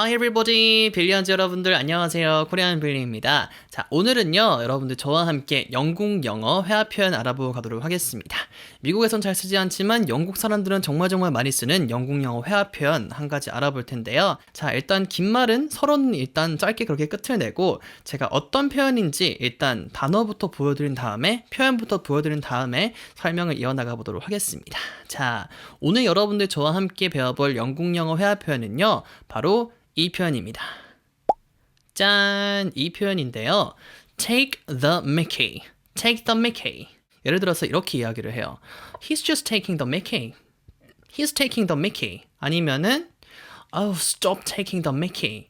Hi everybody, 빌리언즈 여러분들 안녕하세요. 코리안 빌리입니다. 자, 오늘은요, 여러분들 저와 함께 영국 영어 회화 표현 알아보고 가도록 하겠습니다. 미국에선 잘 쓰지 않지만 영국 사람들은 정말 많이 쓰는 영국 영어 회화 표현 한 가지 알아볼 텐데요. 자, 일단 긴 말은 서로는 일단 짧게 그렇게 끝을 내고 제가 어떤 표현인지 일단 단어부터 보여드린 다음에 표현부터 보여드린 다음에 설명을 이어나가 보도록 하겠습니다. 자, 오늘 여러분들 저와 함께 배워볼 영국 영어 회화 표현은요, 바로 이 표현입니다. 짠! 이 표현인데요. Take the mickey. Take the mickey. 예를 들어서 이렇게 이야기를 해요. He's just taking the mickey. He's taking the mickey. 아니면은 Oh, stop taking the mickey.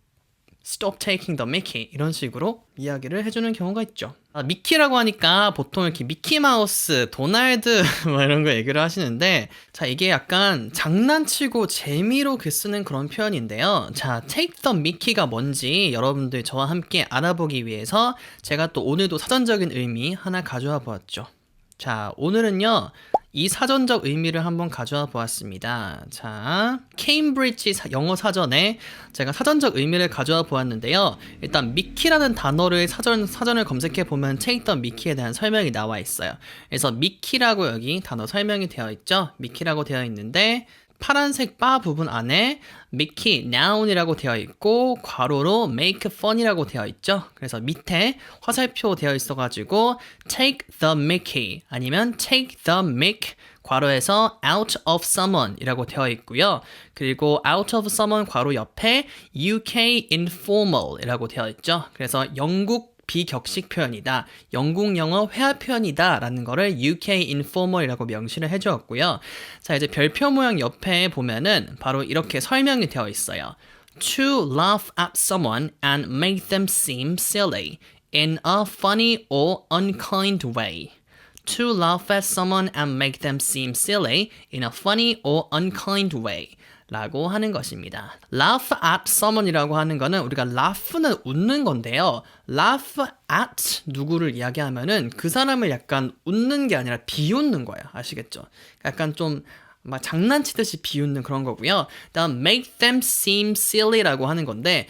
Stop taking the mickey. 이런 식으로 이야기를 해주는 경우가 있죠. 미키라고 하니까 보통 이렇게 미키마우스, 도날드 뭐 이런 거 얘기를 하시는데 자, 이게 약간 장난치고 재미로 쓰는 그런 표현인데요. 자, take the mickey가 뭔지 여러분들 저와 함께 알아보기 위해서 제가 또 오늘도 사전적인 의미 하나 가져와 보았죠. 자, 오늘은요, 이 사전적 의미를 한번 가져와 보았습니다. 자, 케임브리지 영어 사전에 제가 사전적 의미를 가져와 보았는데요. 일단 미키라는 단어를 사전을 검색해 보면 take the mickey에 대한 설명이 나와 있어요. 그래서 미키라고 여기 단어 설명이 되어 있죠. 미키라고 되어 있는데 파란색 바 부분 안에 미키 noun이라고 되어 있고 괄호로 make fun이라고 되어 있죠. 그래서 밑에 화살표 되어 있어가지고 take the mickey 아니면 take the mick 괄호에서 out of someone 이라고 되어 있고요. 그리고 out of someone 괄호 옆에 UK informal 이라고 되어 있죠. 그래서 영국 비격식 표현이다. 영국 영어 회화 표현이다. 라는 거를 UK informal이라고 명시를 해주었고요. 자, 이제 별표 모양 옆에 보면은 바로 이렇게 설명이 되어 있어요. To laugh at someone and make them seem silly in a funny or unkind way. To laugh at someone and make them seem silly in a funny or unkind way. 라고 하는 것입니다. laugh at someone이라고 하는 거는 우리가 laugh는 웃는 건데요. laugh at 누구를 이야기하면은 그 사람을 약간 웃는 게 아니라 비웃는 거예요. 아시겠죠? 약간 좀 막 장난치듯이 비웃는 그런 거고요. 다음 make them seem silly라고 하는 건데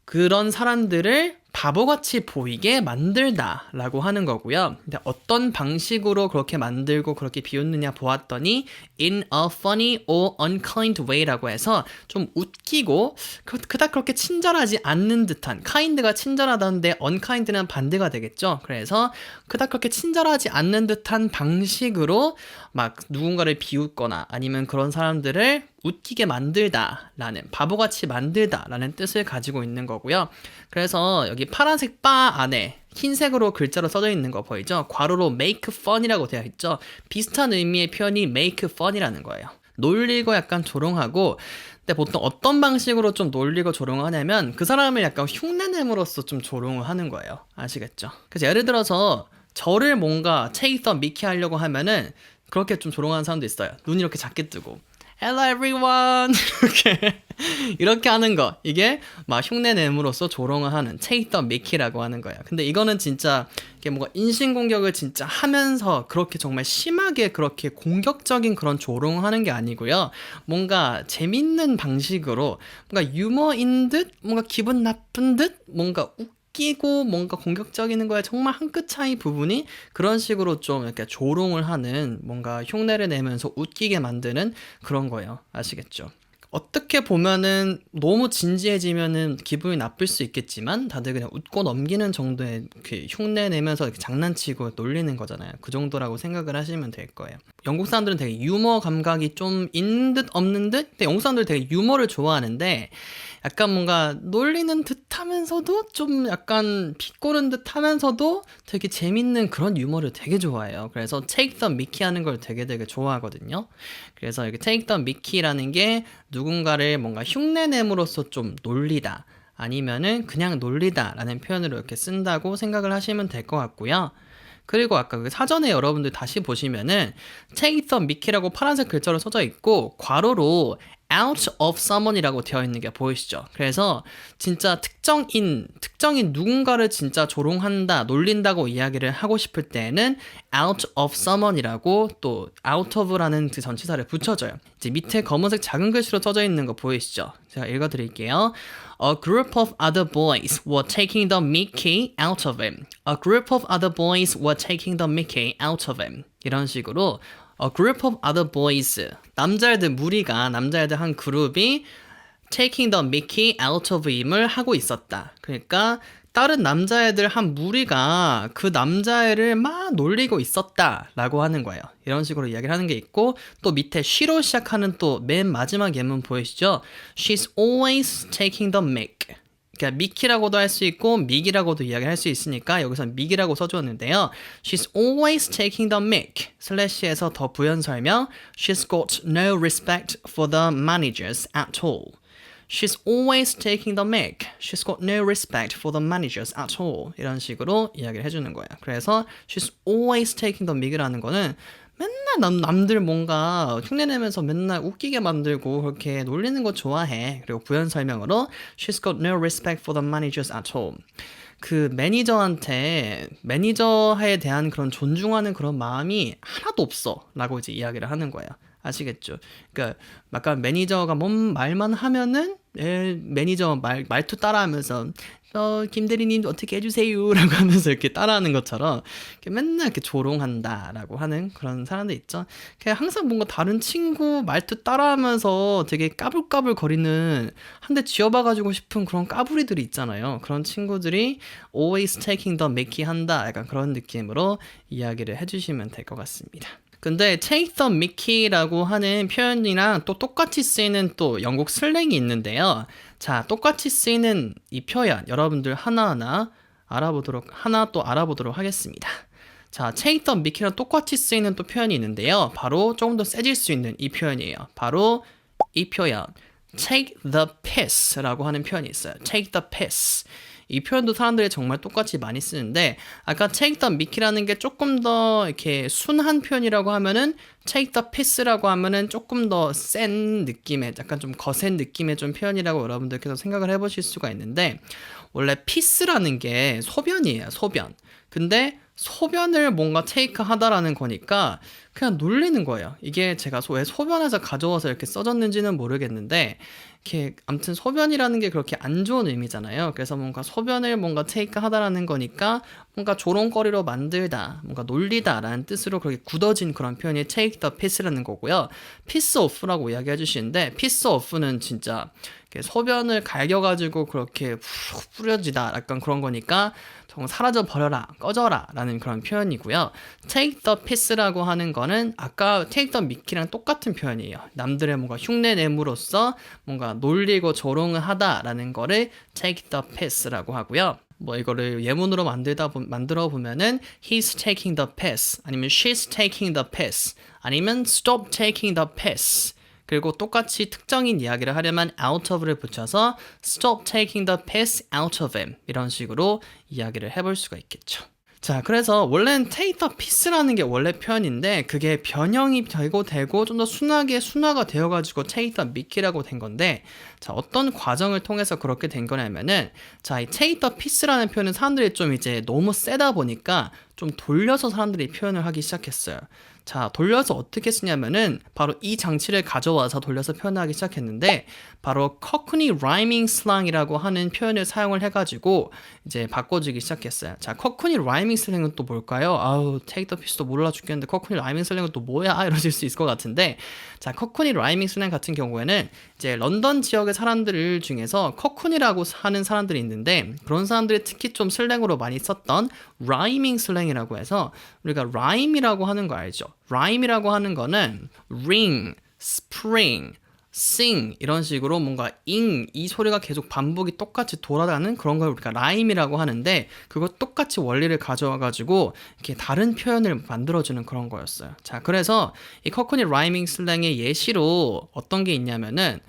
그런 사람들을 바보같이 보이게 만들다 라고 하는 거고요. 근데 어떤 방식으로 그렇게 만들고 그렇게 비웃느냐 보았더니 in a funny or unkind way 라고 해서 좀 웃기고 그닥 그렇게 친절하지 않는 듯한 kind가 친절하다는데 unkind는 반대가 되겠죠. 그래서 그닥 그렇게 친절하지 않는 듯한 방식으로 막 누군가를 비웃거나 아니면 그런 사람들을 웃기게 만들다 라는 바보같이 만들다 라는 뜻을 가지고 있는 거고요. 그래서 여기 파란색 바 안에 흰색으로 글자로 써져 있는 거 보이죠? 괄호로 make fun이라고 되어 있죠? 비슷한 의미의 표현이 make fun이라는 거예요. 놀리고 약간 조롱하고 근데 보통 어떤 방식으로 좀 놀리고 조롱하냐면 그 사람을 약간 흉내냄으로써 좀 조롱을 하는 거예요. 아시겠죠? 그래서 예를 들어서 저를 뭔가 take the mickey 하려고 하면은 그렇게 좀 조롱하는 사람도 있어요. 눈이 이렇게 작게 뜨고 Hello everyone 이렇게 하는 거 이게 막 흉내냄으로써 조롱을 하는 take the mickey라고 하는 거예요. 근데 이거는 진짜 이게 뭔가 인신공격을 진짜 하면서 그렇게 정말 심하게 그렇게 공격적인 그런 조롱을 하는 게 아니고요. 뭔가 재밌는 방식으로 뭔가 유머인 듯 뭔가 기분 나쁜 듯 뭔가 웃기고 뭔가 공격적인 거에 정말 한 끗 차이 부분이 그런 식으로 좀 이렇게 조롱을 하는 뭔가 흉내를 내면서 웃기게 만드는 그런 거예요. 아시겠죠? 어떻게 보면은 너무 진지해지면은 기분이 나쁠 수 있겠지만 다들 그냥 웃고 넘기는 정도의 그 흉내 내면서 이렇게 장난치고 놀리는 거잖아요. 그 정도라고 생각을 하시면 될 거예요. 영국 사람들은 되게 유머 감각이 좀 있는 듯 없는 듯? 근데 영국 사람들은 되게 유머를 좋아하는데 약간 뭔가 놀리는 듯 하면서도 좀 약간 비꼬는 듯 하면서도 되게 재밌는 그런 유머를 되게 좋아해요. 그래서 take the mickey 하는 걸 되게 좋아하거든요. 그래서 이렇게 take the mickey라는 게 누군가를 뭔가 흉내냄으로써 좀 놀리다 아니면은 그냥 놀리다 라는 표현으로 이렇게 쓴다고 생각을 하시면 될 것 같고요. 그리고 아까 그 사전에 여러분들 다시 보시면은 take the mickey라고 파란색 글자로 써져 있고 괄호로 out of someone이라고 되어 있는 게 보이시죠? 그래서 진짜 특정인 누군가를 진짜 조롱한다, 놀린다고 이야기를 하고 싶을 때는 out of someone이라고 또 out of라는 그 전치사를 붙여줘요. 이제 밑에 검은색 작은 글씨로 써져 있는 거 보이시죠? 제가 읽어드릴게요. A group of other boys were taking the mickey out of him. A group of other boys were taking the mickey out of him. 이런 식으로 A group of other boys, 남자애들 한 그룹이 taking the mickey out of him을 하고 있었다. 그러니까 다른 남자애들 한 무리가 그 남자애를 막 놀리고 있었다 라고 하는 거예요. 이런 식으로 이야기를 하는 게 있고, 또 밑에 she로 시작하는 또 맨 마지막 예문 보이시죠? She's always taking the mick. 그러니까 미키라고도 할 수 있고 믹이라고도 이야기를 할 수 있으니까 여기서 믹이라고 써주었는데요. She's always taking the mick. 슬래시에서 더 부연 설명. She's got no respect for the managers at all. She's always taking the mick. She's got no respect for the managers at all. 이런 식으로 이야기를 해주는 거예요. 그래서 she's always taking the mick이라는 거는 맨날 남들 뭔가 흉내내면서 맨날 웃기게 만들고 그렇게 놀리는 거 좋아해. 그리고 부연 설명으로 She's got no respect for the managers at all. 그 매니저에 대한 그런 존중하는 그런 마음이 하나도 없어 라고 이제 이야기를 하는 거예요. 아시겠죠? 그러니까 약간 매니저가 뭔 말만 하면은 매니저 말투 따라하면서 김 대리님 어떻게 해주세요 라고 하면서 이렇게 따라하는 것처럼 이렇게 맨날 이렇게 조롱한다 라고 하는 그런 사람들 있죠. 그냥 항상 뭔가 다른 친구 말투 따라하면서 되게 까불까불 거리는 한 대 쥐어봐가지고 싶은 그런 까불이들이 있잖아요. 그런 친구들이 always taking the mickey 한다, 약간 그런 느낌으로 이야기를 해주시면 될 것 같습니다. 근데 take the mickey라고 하는 표현이랑 또 똑같이 쓰이는 또 영국 슬랭이 있는데요. 자, 똑같이 쓰이는 이 표현 여러분들 하나 또 알아보도록 하겠습니다. 자, take the mickey랑 똑같이 쓰이는 또 표현이 있는데요. 바로 조금 더 세질 수 있는 이 표현이에요. 바로 이 표현 take the piss라고 하는 표현이 있어요. take the piss. 이 표현도 사람들이 정말 똑같이 많이 쓰는데, 아까 take the mickey라는 게 조금 더 이렇게 순한 표현이라고 하면은 take the piss라고 하면은 조금 더 센 느낌의, 약간 좀 거센 느낌의 좀 표현이라고 여러분들께서 생각을 해보실 수가 있는데, 원래 piss라는 게 소변이에요. 소변. 근데 소변을 뭔가 take 하다라는 거니까 그냥 놀리는 거예요. 이게 제가 왜 소변에서 가져와서 이렇게 써졌는지는 모르겠는데, 이렇게 아무튼 소변이라는 게 그렇게 안 좋은 의미잖아요. 그래서 뭔가 소변을 뭔가 take 하다라는 거니까 뭔가 조롱거리로 만들다, 뭔가 놀리다라는 뜻으로 그렇게 굳어진 그런 표현이 take the piss라는 거고요. piss off라고 이야기해 주시는데, piss off는 진짜 소변을 갈겨가지고 그렇게 뿌려지다, 약간 그런 거니까 정말 사라져 버려라, 꺼져라 라는 그런 표현이고요. take the piss라고 하는 거는 아까 take the mickey랑 똑같은 표현이에요. 남들의 뭔가 흉내 내므로써 뭔가 놀리고 조롱을 하다라는 거를 take the piss라고 하고요. 뭐 이거를 예문으로 만들어 보면은 he's taking the piss, 아니면 she's taking the piss, 아니면 stop taking the piss. 그리고 똑같이 특정인 이야기를 하려면 out of를 붙여서 stop taking the piss out of him, 이런 식으로 이야기를 해볼 수가 있겠죠. 자, 그래서 원래는 take the piss라는 게 원래 표현인데 그게 변형이 되고 좀 더 순화가 되어가지고 take the mickey라고 된 건데, 자, 어떤 과정을 통해서 그렇게 된 거냐면은, 자, 이 take the piss라는 표현은 사람들이 좀 이제 너무 세다 보니까 좀 돌려서 사람들이 표현을 하기 시작했어요. 자, 돌려서 어떻게 쓰냐면은 바로 이 장치를 가져와서 돌려서 표현하기 시작했는데, 바로 cockney rhyming slang이라고 하는 표현을 사용을 해가지고 이제 바꿔주기 시작했어요. 자, cockney rhyming slang은 또 뭘까요? 아우, take the piss도 몰라 죽겠는데 cockney rhyming slang은 또 뭐야? 이러실 수 있을 것 같은데, 자, cockney rhyming slang 같은 경우에는 이제 런던 지역의 사람들 중에서 cockney라고 하는 사람들이 있는데, 그런 사람들이 특히 좀 슬랭으로 많이 썼던 rhyming slang이라고 해서, 우리가 rhyme이라고 하는 거 알죠? rhyme이라고 하는 거는 ring, spring, sing 이런 식으로 뭔가 이 소리가 계속 반복이 똑같이 돌아가는 그런 걸 우리가 rhyme이라고 하는데, 그거 똑같이 원리를 가져와 가지고 이렇게 다른 표현을 만들어주는 그런 거였어요. 자, 그래서 이 cockney rhyming slang의 예시로 어떤 게 있냐면은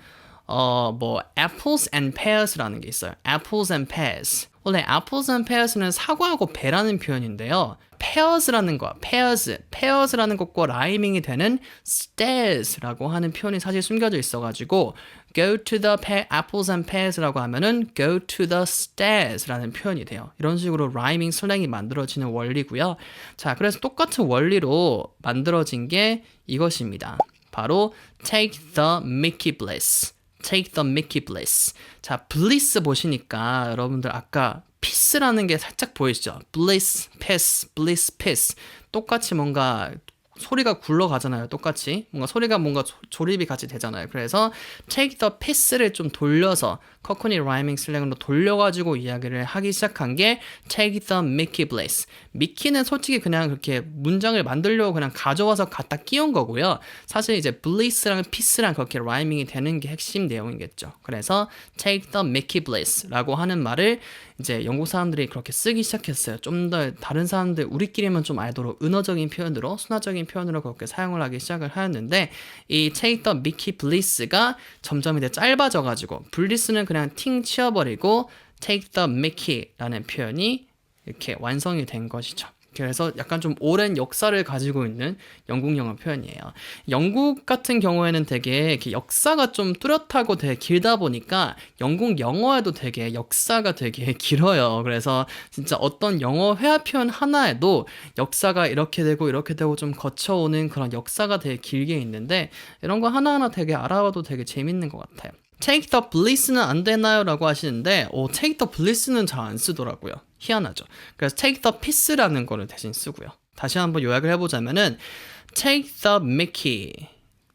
뭐 apples and pears라는 게 있어요. apples and pears. 원래 apples and pears는 사과하고 배라는 표현인데요. pairs라는 거, pairs라는 것과 라이밍이 되는 stairs라고 하는 표현이 사실 숨겨져 있어가지고 go to the apples and pears라고 하면은 go to the stairs라는 표현이 돼요. 이런 식으로 라이밍 슬랭이 만들어지는 원리고요. 자, 그래서 똑같은 원리로 만들어진 게 이것입니다. 바로 take the Mickey Bliss. Take the Mickey Bliss. 자, bliss 보시니까 여러분들 아까 peace라는 게 살짝 보이시죠? bliss, peace, bliss, peace. 똑같이 뭔가 소리가 굴러가잖아요. 똑같이. 뭔가 소리가 뭔가 조립이 같이 되잖아요. 그래서 take the peace를 좀 돌려서 커커니 라이밍 슬랭으로 돌려가지고 이야기를 하기 시작한 게 take the Mickey Bliss. 미키는 솔직히 그냥 그렇게 문장을 만들려고 그냥 가져와서 갖다 끼운 거고요. 사실 이제 bliss랑 peace랑 그렇게 라이밍이 되는 게 핵심 내용이겠죠. 그래서 take the Mickey Bliss라고 하는 말을 이제 영국 사람들이 그렇게 쓰기 시작했어요. 좀 더 다른 사람들 우리끼리만 좀 알도록 은어적인 표현으로 순화적인 표현으로 그렇게 사용을 하기 시작을 하였는데 이 take the Mickey Bliss가 점점 이제 짧아져가지고 블리스는 그냥 팅 치워버리고 take the Mickey라는 표현이 이렇게 완성이 된 것이죠. 그래서 약간 좀 오랜 역사를 가지고 있는 영국 영어 표현이에요. 영국 같은 경우에는 되게 이렇게 역사가 좀 뚜렷하고 되게 길다 보니까 영국 영어에도 되게 역사가 되게 길어요. 그래서 진짜 어떤 영어 회화 표현 하나에도 역사가 이렇게 되고 좀 거쳐오는 그런 역사가 되게 길게 있는데 이런 거 하나하나 되게 알아봐도 되게 재밌는 것 같아요. take the bliss는 안 되나요? 라고 하시는데 take the bliss는 잘 안 쓰더라고요. 희한하죠. 그래서 take the peace라는 거를 대신 쓰고요. 다시 한번 요약을 해보자면은 take the Mickey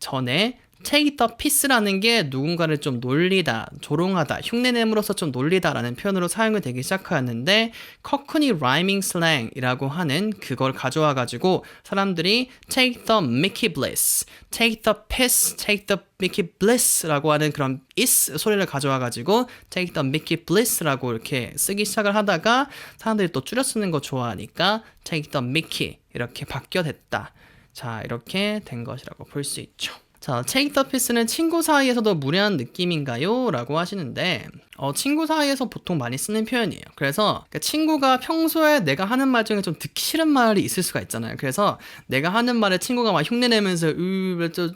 전에 take the peace라는 게 누군가를 좀 놀리다, 조롱하다, 흉내냄으로써 좀 놀리다라는 표현으로 사용이 되기 시작하였는데 커크니 라이밍 슬랭이라고 하는 그걸 가져와가지고 사람들이 take the Mickey Bliss, take the piss, take the Mickey Bliss라고 하는 그런 is 소리를 가져와가지고 take the Mickey Bliss라고 이렇게 쓰기 시작을 하다가 사람들이 또 줄여 쓰는 거 좋아하니까 take the Mickey 이렇게 바뀌어됐다. 자, 이렇게 된 것이라고 볼 수 있죠. 자, take the piss는 친구 사이에서도 무례한 느낌인가요? 라고 하시는데 친구 사이에서 보통 많이 쓰는 표현이에요. 그래서 친구가 평소에 내가 하는 말 중에 좀 듣기 싫은 말이 있을 수가 있잖아요. 그래서 내가 하는 말에 친구가 막 흉내내면서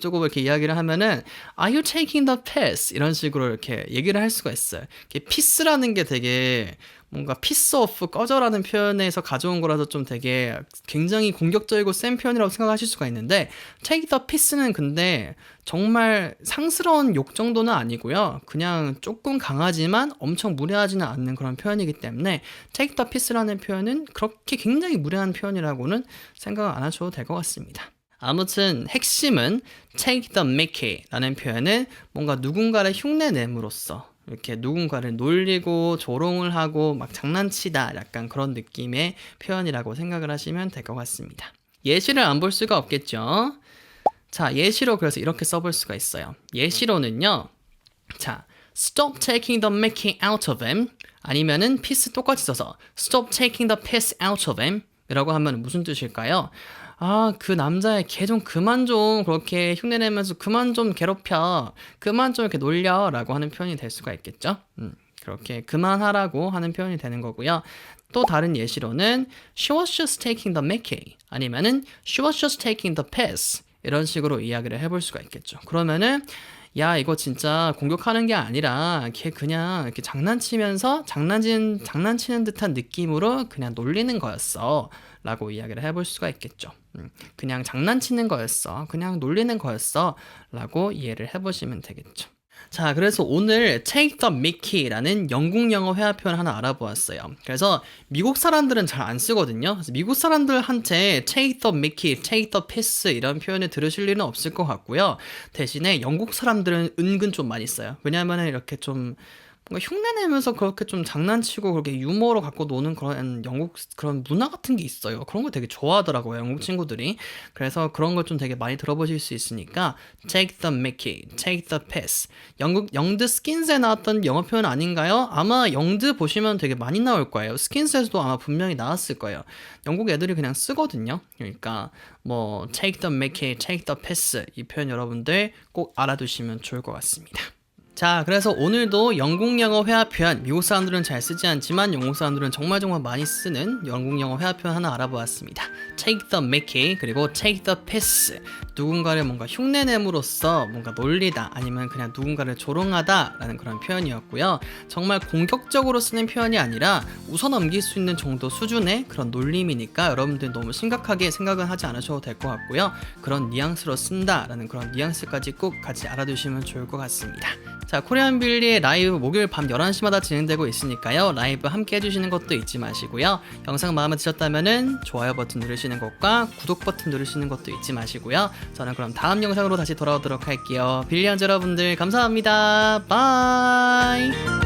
쪼고 이렇게 이야기를 하면은 Are you taking the piss? 이런 식으로 이렇게 얘기를 할 수가 있어요. piss라는 게 되게 뭔가 piss off 꺼져라는 표현에서 가져온 거라서 좀 되게 굉장히 공격적이고 센 표현이라고 생각하실 수가 있는데 take the piss는 근데 정말 상스러운 욕 정도는 아니고요. 그냥 조금 강하지만 엄청 무례하지는 않는 그런 표현이기 때문에 take the piss라는 표현은 그렇게 굉장히 무례한 표현이라고는 생각 안 하셔도 될 것 같습니다. 아무튼 핵심은 take the mickey라는 표현은 뭔가 누군가를 흉내냄으로써 이렇게 누군가를 놀리고 조롱을 하고 막 장난치다 약간 그런 느낌의 표현이라고 생각을 하시면 될 것 같습니다. 예시를 안 볼 수가 없겠죠. 자, 예시로 그래서 이렇게 써볼 수가 있어요. 예시로는요. 자, stop taking the mickey out of him 아니면은 piss 똑같이 써서 stop taking the piss out of him 이라고 하면 무슨 뜻일까요? 그 남자애 걔 좀 그만 좀 그렇게 흉내내면서 그만 좀 괴롭혀 그만 좀 이렇게 놀려 라고 하는 표현이 될 수가 있겠죠. 그렇게 그만하라고 하는 표현이 되는 거고요. 또 다른 예시로는 she was just taking the mickey 아니면은 she was just taking the piss 이런 식으로 이야기를 해볼 수가 있겠죠. 그러면은 야 이거 진짜 공격하는 게 아니라 걔 그냥 이렇게 장난치면서 장난치는 듯한 느낌으로 그냥 놀리는 거였어 라고 이야기를 해볼 수가 있겠죠. 그냥 장난치는 거였어 그냥 놀리는 거였어 라고 이해를 해보시면 되겠죠. 자, 그래서 오늘 take the mickey라는 영국 영어 회화 표현 하나 알아보았어요. 그래서 미국 사람들은 잘 안 쓰거든요. 그래서 미국 사람들한테 take the mickey, take the piss 이런 표현을 들으실 일은 없을 것 같고요. 대신에 영국 사람들은 은근 좀 많이 써요. 왜냐하면 이렇게 좀 뭔가 흉내내면서 그렇게 좀 장난치고 그렇게 유머로 갖고 노는 그런 영국 그런 문화 같은 게 있어요. 그런 거 되게 좋아하더라고요, 영국 친구들이. 그래서 그런 걸 좀 되게 많이 들어보실 수 있으니까 take the mickey, take the piss. 영국 영드 스킨스에 나왔던 영어 표현 아닌가요? 아마 영드 보시면 되게 많이 나올 거예요. 스킨스에서도 아마 분명히 나왔을 거예요. 영국 애들이 그냥 쓰거든요. 그러니까 뭐 take the mickey, take the piss 이 표현 여러분들 꼭 알아두시면 좋을 것 같습니다. 자, 그래서 오늘도 영국 영어 회화 표현, 미국 사람들은 잘 쓰지 않지만 영국 사람들은 정말 많이 쓰는 영국 영어 회화 표현 하나 알아보았습니다. Take the mickey, 그리고 take the piss. 누군가를 뭔가 흉내냄으로써 뭔가 놀리다, 아니면 그냥 누군가를 조롱하다 라는 그런 표현이었고요. 정말 공격적으로 쓰는 표현이 아니라 웃어 넘길 수 있는 정도 수준의 그런 놀림이니까 여러분들 너무 심각하게 생각은 하지 않으셔도 될 것 같고요. 그런 뉘앙스로 쓴다라는 그런 뉘앙스까지 꼭 같이 알아두시면 좋을 것 같습니다. 자, 코리안 빌리의 라이브 목요일 밤 11시마다 진행되고 있으니까요. 라이브 함께 해주시는 것도 잊지 마시고요. 영상 마음에 드셨다면은 좋아요 버튼 누르시는 것과 구독 버튼 누르시는 것도 잊지 마시고요. 저는 그럼 다음 영상으로 다시 돌아오도록 할게요. 빌리언즈 여러분들 감사합니다. 바이.